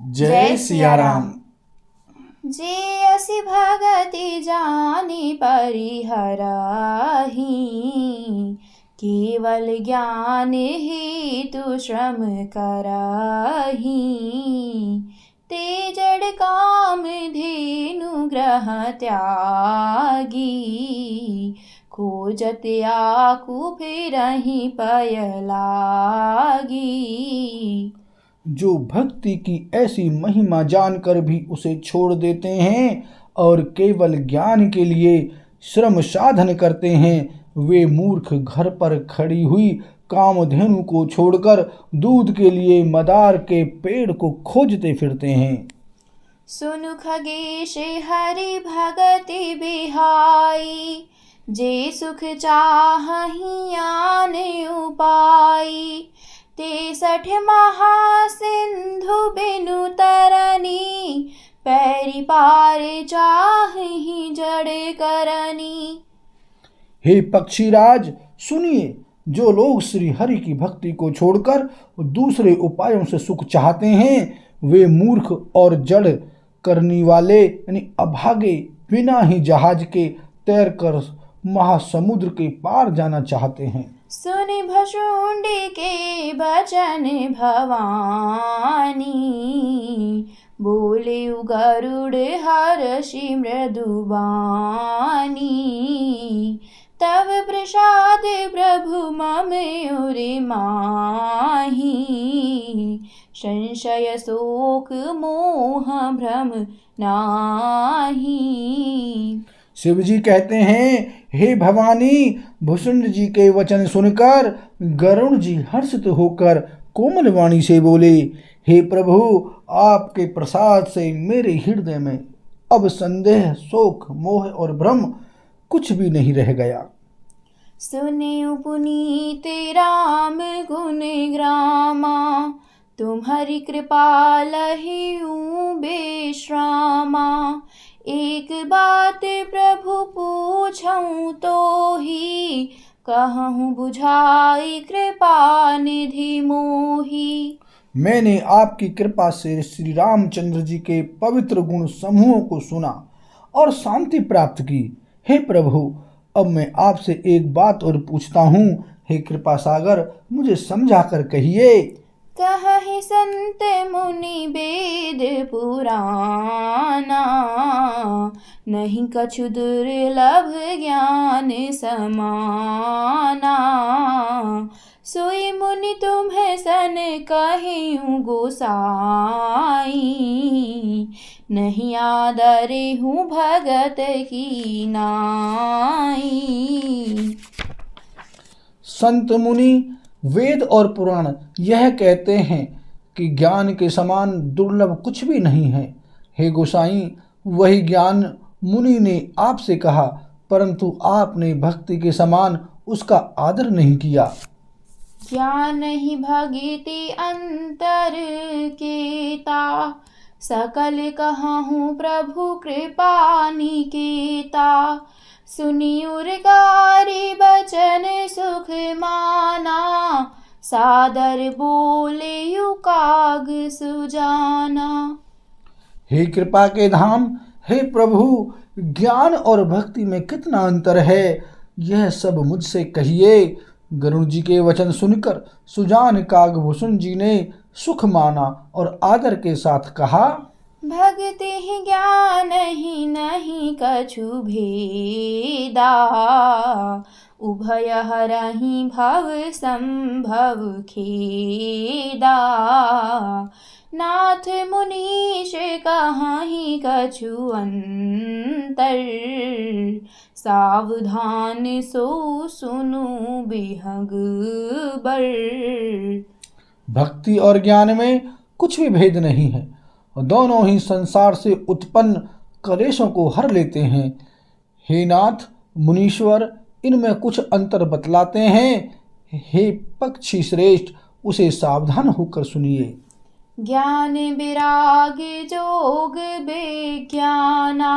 जय सिया राम। जे असि भगति जानि परिहरहि, केवल ज्ञान हेतु श्रम करहि। ते जड़ काम धेनु ग्रह त्यागी, खोजत आकु फिरहि पय लागी। जो भक्ति की ऐसी महिमा जानकर भी उसे छोड़ देते हैं और केवल ज्ञान के लिए श्रम साधन करते हैं, वे मूर्ख घर पर खड़ी हुई कामधेनु को छोड़कर दूध के लिए मदार के पेड़ को खोजते फिरते हैं। सुनु खगेश हरि भगति बिहाई, जे सुख चाहहि आन उपाई। 63 महासिंधु बिनु तरनी, पैरी पार चाहहि जड़ करनी। हे पक्षीराज सुनिए, जो लोग श्री हरि की भक्ति को छोड़कर दूसरे उपायों से सुख चाहते हैं, वे मूर्ख और जड़ करनी वाले यानी अभागे बिना ही जहाज के तैरकर महासमुद्र के पार जाना चाहते हैं। सुनि भशुंडी के बचन भवानी, बोले गरुड़ हर्षि मृदुबानी। तब प्रसाद प्रभु मम उरे माही, संशय शोक मोह भ्रम नाही। शिव जी कहते हैं, हे भवानी, भुसुंड जी के वचन सुनकर गरुण जी हर्षित होकर कोमल वाणी से बोले, हे प्रभु, आपके प्रसाद से मेरे हृदय में अब संदेह, शोक, मोह और भ्रम कुछ भी नहीं रह गया। सुने पुनीत राम गुण ग्रामा, तुम्हारी कृपा लहियूं बेश्रामा। एक बात प्रभु पूछूं तो ही, कहूँ बुझाई कृपा निधि मोही। मैंने आपकी कृपा से श्री रामचंद्र जी के पवित्र गुण समूहों को सुना और शांति प्राप्त की। हे प्रभु, अब मैं आपसे एक बात और पूछता हूँ। हे कृपा सागर, मुझे समझा कर कहिए। कहि संत मुनि वेद पुराना, नहीं कछु दुर्लभ ज्ञान समाना। सोई मुनि तुम्हें सन कहियूं गोसाई, नहीं आदरे हूँ भगत की नाई। संत मुनि वेद और पुराण यह कहते हैं कि ज्ञान के समान दुर्लभ कुछ भी नहीं है। हे गोसाई, वही ज्ञान मुनि ने आपसे कहा, परंतु आपने भक्ति के समान उसका आदर नहीं किया। ज्ञान ही भगति अंतर केता, सकल कहूँ प्रभु कृपा निकेता। सुनी उरगारी बचन सुख माना, सादर बोले यु काग सुजाना। हे कृपा के धाम, हे प्रभु, ज्ञान और भक्ति में कितना अंतर है, यह सब मुझसे कहिए। गरुण जी के वचन सुनकर सुजान काग भूषण जी ने सुख माना और आदर के साथ कहा, भक्ति ही ज्ञान ही नहीं कछु भेदा, उभय हरहि भव संभव खेदा। नाथ मुनीश कहाहि कछु अंतर, सावधान सो सुनु बिहग बर। भक्ति और ज्ञान में कुछ भी भेद नहीं है, दोनों ही संसार से उत्पन्न कलेशों को हर लेते हैं। हे नाथ मुनीश्वर, इनमें कुछ अंतर बतलाते हैं। हे पक्षी श्रेष्ठ, उसे सावधान होकर सुनिए। ज्ञान विराग जोग विज्ञाना,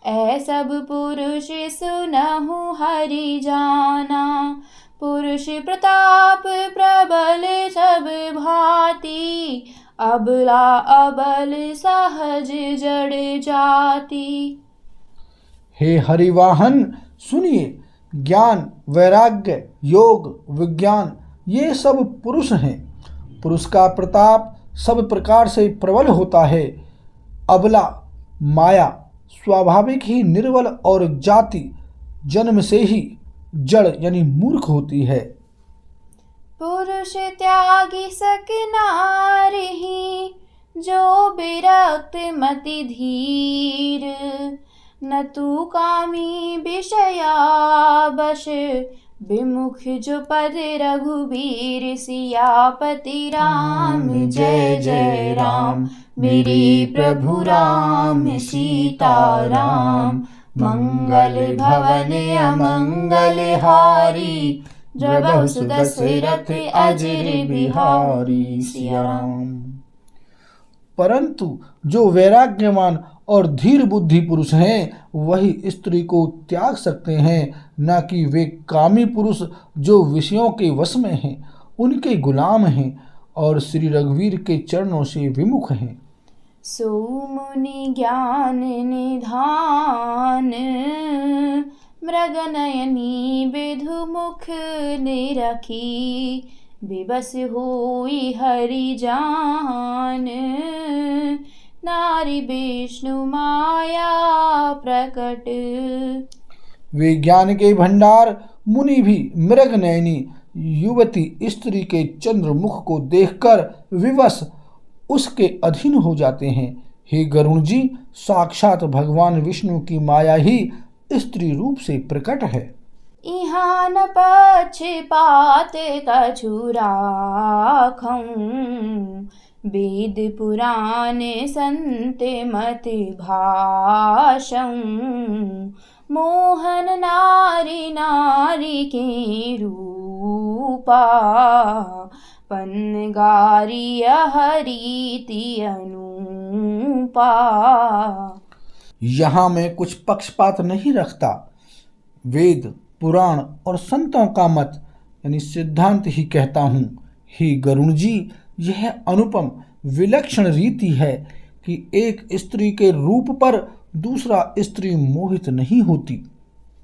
ऐ सब पुरुष सुनहु हरि जाना। पुरुष प्रताप प्रबल सब भांति, अबला अबल सहज जड़ जाति। हे हरिवाहन सुनिए, ज्ञान, वैराग्य, योग, विज्ञान ये सब पुरुष हैं। पुरुष का प्रताप सब प्रकार से प्रबल होता है। अबला माया स्वाभाविक ही निर्बल और जाति जन्म से ही जड़ यानी मूर्ख होती है। पुरुष त्यागी सक नारही, जो विरक्त मति धीर। न तू कामी विषया बश, विमुख जो पद रघुबीर। सियापति राम जय जय राम, मेरे प्रभु राम सीता राम। मंगल भवन अमंगल हारी, द्रवहु सुदशरथ अजर बिहारी। सिया राम। परंतु जो वैराग्यवान और धीर बुद्धि पुरुष हैं वही स्त्री को त्याग सकते हैं, न कि वे कामी पुरुष जो विषयों के वश में हैं, उनके गुलाम हैं और श्री रघुवीर के चरणों से विमुख हैं। सो मुनि ज्ञान निधान, मृग नयनी विधु मुख निरखी। विवश होई हरि जान, नारी विष्णु माया प्रकट। वे ज्ञान के भंडार मुनि भी मृग नयनी युवती स्त्री के चंद्रमुख को देखकर विवश उसके अधीन हो जाते हैं। हे गरुण जी, साक्षात भगवान विष्णु की माया ही स्त्री रूप से प्रकट है। इहाँ न पक्षपात कछु राखऊं, वेद पुराण संत मत भाषऊं। मोहन नारी नारी के रूपा, पन्नगारी हरीति अनुपा। यहाँ मैं कुछ पक्षपात नहीं रखता। वेद, पुराण और संतों का मत यानी सिद्धांत ही कहता हूँ। हे गरुण जी, यह अनुपम विलक्षण रीति है कि एक स्त्री के रूप पर दूसरा स्त्री मोहित नहीं होती।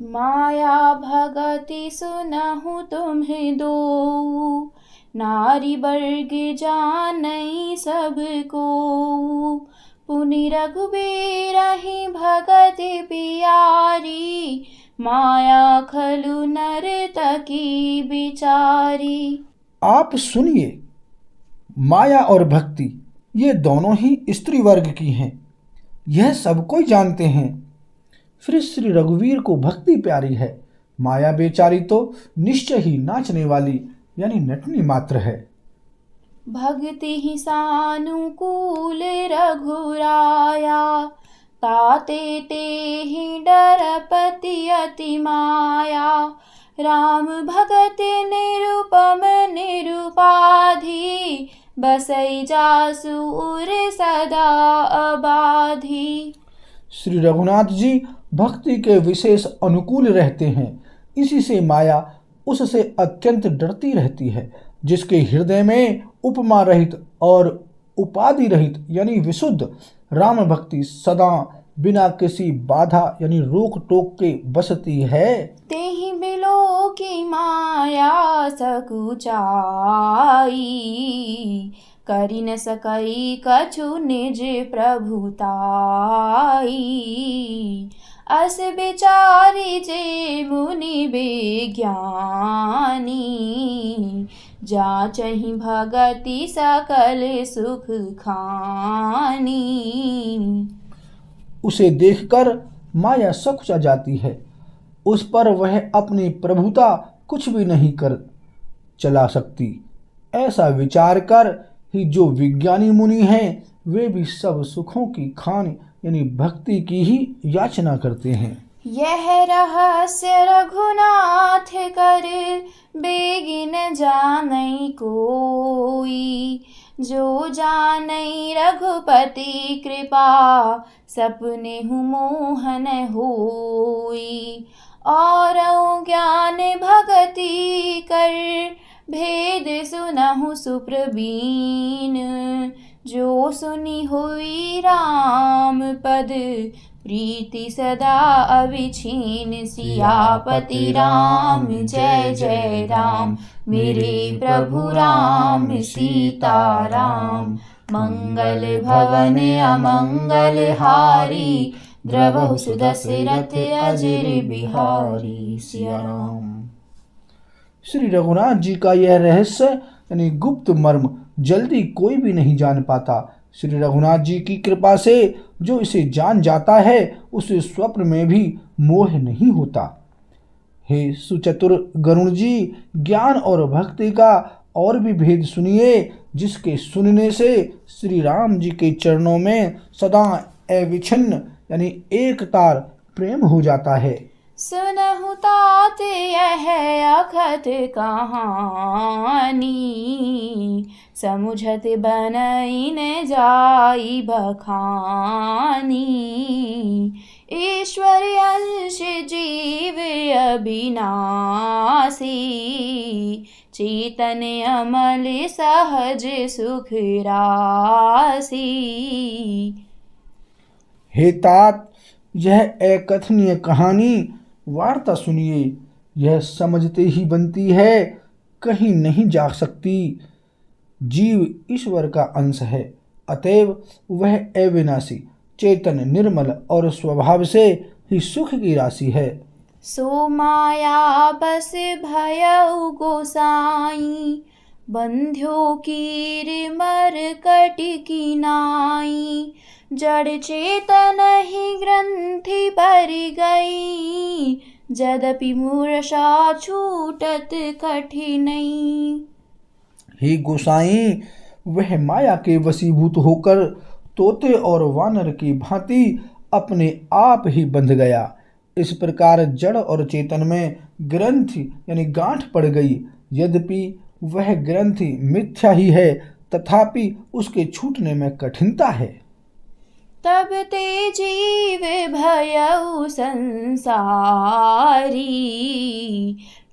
माया भगति सुनहु तुम्हें दो, नारी वर्ग जानई सबको। पुनि रघुबीर ही भगति पियारी, माया खलु नर्तकी बिचारी। आप सुनिए, माया और भक्ति ये दोनों ही स्त्री वर्ग की हैं, यह सब कोई जानते हैं। फिर श्री रघुवीर को भक्ति प्यारी है, माया बेचारी तो निश्चय ही नाचने वाली यानी नटनी मात्र है। भक्ति ही सानुकूल रघुराया, ताते ते ही डरपति अति माया। राम भगत निरुपम निरुपाधि, बसई जासुर सदा अबाधी। श्री रघुनाथ जी भक्ति के विशेष अनुकूल रहते हैं, इसी से माया उससे अत्यंत डरती रहती है। जिसके हृदय में उपमा रहित और उपाधि रहित यानी विशुद्ध राम भक्ति सदा बिना किसी बाधा यानी रोक टोक के बसती है। तेहि बिलो की माया सकुचाई, करि न सकई कछु निज प्रभुताई। अस बिचारी जे मुनि विज्ञानी, जाचहि भगति सकल सुख खानी। उसे देखकर माया सकुचा जाती है, उस पर वह अपनी प्रभुता कुछ भी नहीं कर चला सकती। ऐसा विचार कर ही जो विज्ञानी मुनि हैं वे भी सब सुखों की खान यानी भक्ति की ही याचना करते हैं। यह रहस्य रघुनाथ कर बेगिन जानई कोई, जो जानई रघुपति कृपा सपने मोहन होई। और ज्ञान भगति कर भेद सुनहु सुप्रवीण, जो सुनी हुई राम पद प्रीति सदा अविछीन। सियापति राम जय जय राम, मेरे प्रभु राम सीता राम। मंगल भवन अमंगल हारी, द्रवहु सुदशरथ अजर बिहारी। सिया राम। श्री रघुनाथ जी का यह रहस्य यानी गुप्त मर्म जल्दी कोई भी नहीं जान पाता। श्री रघुनाथ जी की कृपा से जो इसे जान जाता है उसे स्वप्न में भी मोह नहीं होता। हे सुचतुर गरुण जी, ज्ञान और भक्ति का और भी भेद सुनिए, जिसके सुनने से श्री राम जी के चरणों में सदा अविच्छिन्न यानी एक तार प्रेम हो जाता है। सुनहु तात यह अखत कहानी, समुझत बनई न जाई बखानी। ईश्वर अंश जीव अविनाशी, चेतन अमल सहज सुख राशि। हे तात, यह अकथनीय कहानी वार्ता सुनिए, यह समझते ही बनती है, कहीं नहीं जा सकती। जीव ईश्वर का अंश है, अतएव वह अविनाशी, चेतन, निर्मल और स्वभाव से ही सुख की राशि है। सो माया बस भयउ गोसाई, बंध्यो कीर मरकट की नाई। जड़ चेतन ही ग्रंथि पर गई, यद्यपि मूर्छा छूटत कठिनई। हे गोसाई, वह माया के वशीभूत होकर तोते और वानर की भांति अपने आप ही बंध गया। इस प्रकार जड़ और चेतन में ग्रंथि यानी गांठ पड़ गई। यद्यपि वह ग्रंथि मिथ्या ही है, तथापि उसके छूटने में कठिनता है। तब ते जीव भयउ संसारी,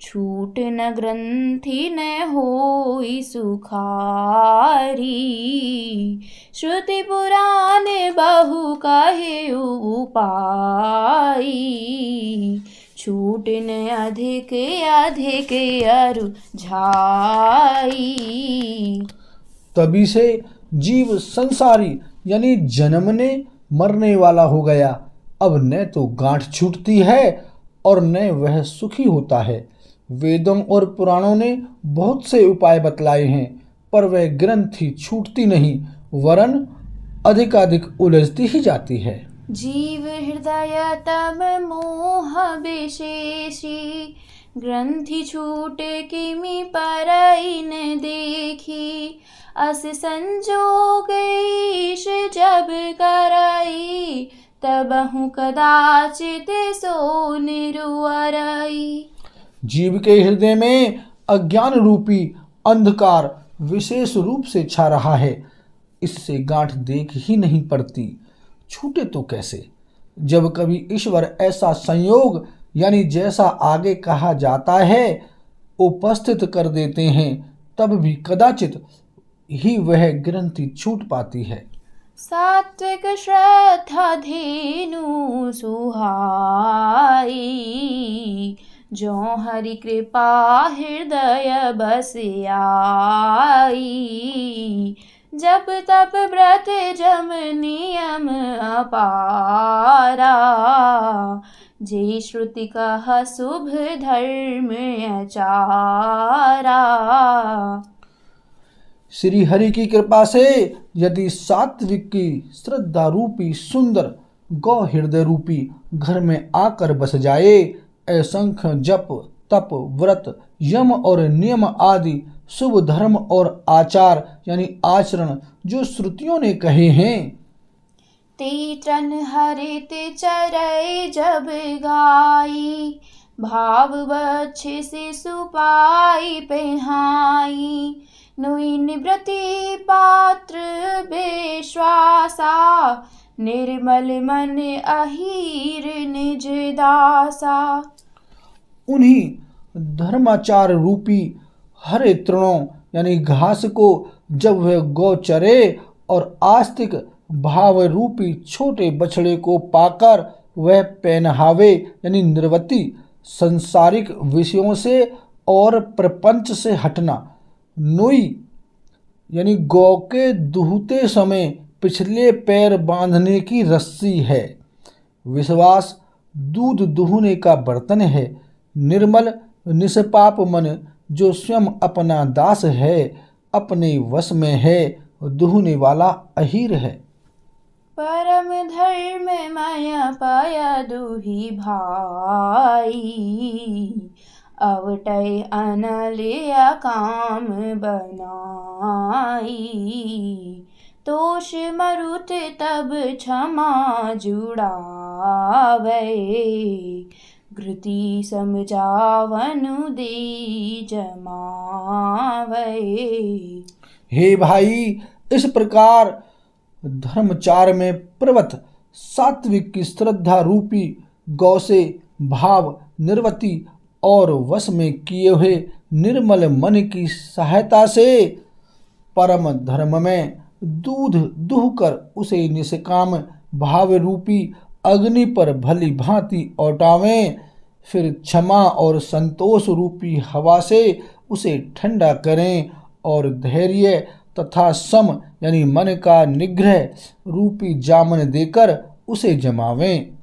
छूट न ग्रंथि न होई सुखारी। श्रुति पुराण बहु कहे उपाई, छूट न अधिक अधिक अरु झाई। तभी से जीव संसारी यानी जन्मने मरने वाला हो गया। अब न तो गांठ छूटती है और न वह सुखी होता है। वेदों और पुराणों ने बहुत से उपाय बतलाए हैं, पर वह ग्रंथि छूटती नहीं, वरन अधिकाधिक उलझती ही जाती है। जीव हृदय तब मोह विशेषी, ग्रंथि छूट किमि परई न देखी। अस संजोग ईश जब करई, तबहु कदाचित सो निरुअरई। जीव के हृदय में अज्ञान रूपी अंधकार विशेष रूप से छा रहा है, इससे गांठ देख ही नहीं पड़ती, छूटे तो कैसे। जब कभी ईश्वर ऐसा संयोग यानी जैसा आगे कहा जाता है उपस्थित कर देते हैं, तब भी कदाचित ही वह ग्रंथि छूट पाती है। सात्विक श्रद्धा धेनु सुहाई, जो हरि कृपा हृदय बस आई। जप तप व्रत जम नियम अपारा, जे श्रुति कह शुभ धर्म आचारा। श्री हरि की कृपा से यदि सात्विक की श्रद्धा रूपी सुंदर गौ हृदय रूपी घर में आकर बस जाए, असंख्य जप तप व्रत यम और नियम आदि शुभ धर्म और आचार यानी आचरण जो श्रुतियों ने कहे हैं, ते तन हरित चरय जब गाई, भाव बच्छ से सुपाई पेहाई। नुई निवृत्ति पात्र विश्वासा, निर्मल मन अहीर निज दासा। उन्हीं धर्माचार रूपी हरे तृणों यानी घास को जब वह गौ चरे और आस्तिक भाव रूपी छोटे बछड़े को पाकर वह पहनावे यानी निर्वती संसारिक विषयों से और प्रपंच से हटना। नोई यानी गौ के दूहते समय पिछले पैर बांधने की रस्सी है। विश्वास दूध दुहने का बर्तन है। निर्मल निष्पाप मन जो स्वयं अपना दास है, अपने वश में है, दुहने वाला अहीर है। परम धर्म माया पाया दुही भाई, अवटय अनलिया काम बनाई। तोष मरुत तब क्षमा जुड़ावे, घृति समझावनु दे जमावे। हे भाई, इस प्रकार धर्मचार में प्रवत सात्विक की श्रद्धा रूपी गौ से भाव निर्वती और वश में किए हुए निर्मल मन की सहायता से परम धर्म में दूध दुहकर उसे निष्काम भाव रूपी अग्नि पर भली भांति औटावें। फिर क्षमा और संतोष रूपी हवा से उसे ठंडा करें और धैर्य तथा सम यानी मन का निग्रह रूपी जामन देकर उसे जमावें।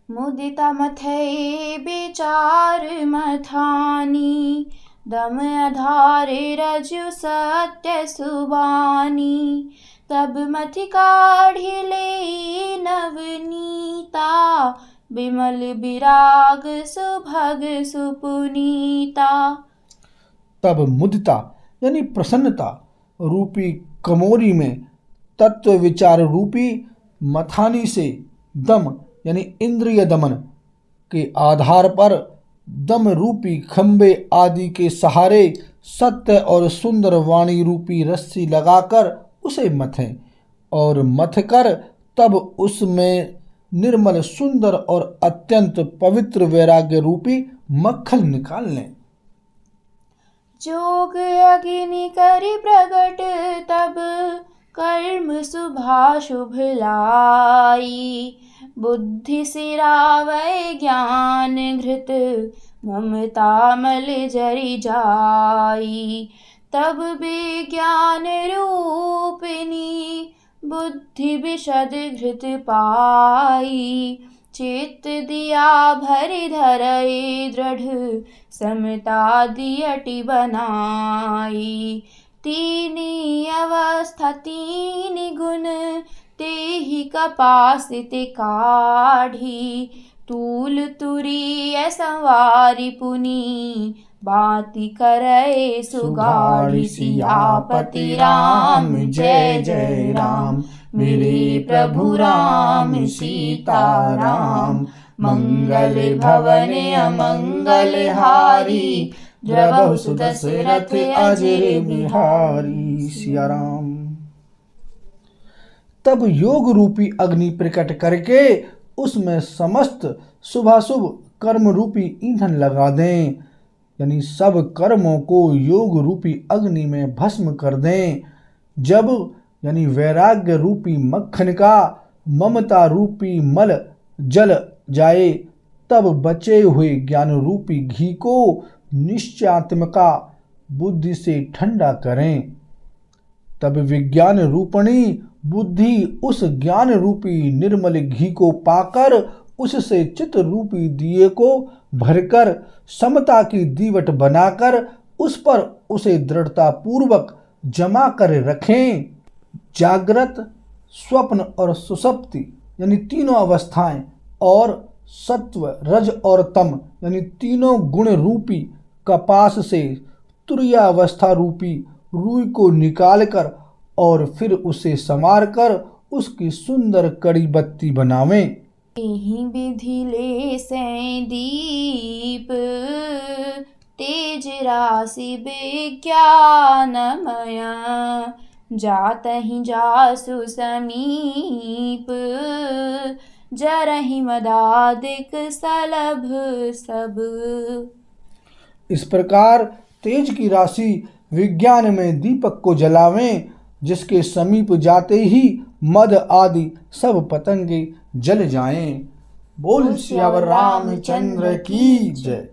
मुदिता मथै विचार मथानी, दम आधारे रजु सत्य सुबानी। तब मथि काढ़ी ले नवनीता, बिमल विराग सुभग सुपुनीता। तब मुदिता यानी प्रसन्नता रूपी कमोरी में तत्व विचार रूपी मथानी से दम यानी इंद्रिय दमन के आधार पर दम रूपी खंबे आदि के सहारे सत्य और सुंदर वाणी रूपी रस्सी लगाकर उसे मथें और मथकर तब उसमें निर्मल सुंदर और अत्यंत पवित्र वैराग्य रूपी मक्खन निकाल लें। जोग अग्नि करि प्रगट तब कर्म शुभा शुभ लाई। बुद्धि सिरावै ज्ञान घृत ममता मल जरि जाई। तब विज्ञान रूपिणी बुद्धि विशद घृत पाई। चित्त दिया भरि धरई दृढ़ समता दियटि बनाई। तीनी अवस्था तीनी गुण तेहि कपासित काढ़ी। तूल तुरी संवारी पुनी बाती करे सुगाड़ी। सियापति राम जय जय राम, मेरे प्रभु राम सीता राम। मंगल भवन अमंगल हारी, द्रवहु सुदशरथ अजर बिहारी। सिया राम। तब योग रूपी अग्नि प्रकट करके उसमें समस्त शुभाशुभ कर्म रूपी ईंधन लगा दें, यानी सब कर्मों को योग रूपी अग्नि में भस्म कर दें। जब यानी वैराग्य रूपी मक्खन का ममता रूपी मल जल जाए, तब बचे हुए ज्ञान रूपी घी को निश्चयात्मका बुद्धि से ठंडा करें। तब विज्ञान रूपणी बुद्धि उस ज्ञान रूपी निर्मल घी को पाकर उससे चित्त रूपी दिए को भरकर समता की दीवट बनाकर उस पर उसे दृढ़ता पूर्वक जमा कर रखें। जागृत, स्वप्न और सुषुप्ति यानी तीनों अवस्थाएं और सत्व, रज और तम यानी तीनों गुण रूपी कपास से तुर्यावस्था रूपी रुई को निकालकर और फिर उसे संवार कर उसकी सुंदर कड़ी बत्ती बनावें। एहि विधि ले सैं दीप, तेज राशि विज्ञानमया। जातहि जासु समीप, जरहि मदादिक सलभ सब। इस प्रकार तेज की राशि विज्ञान में दीपक को जलावें, जिसके समीप जाते ही मद आदि सब पतंगे जल जाएं। बोल सियावर रामचंद्र की जय।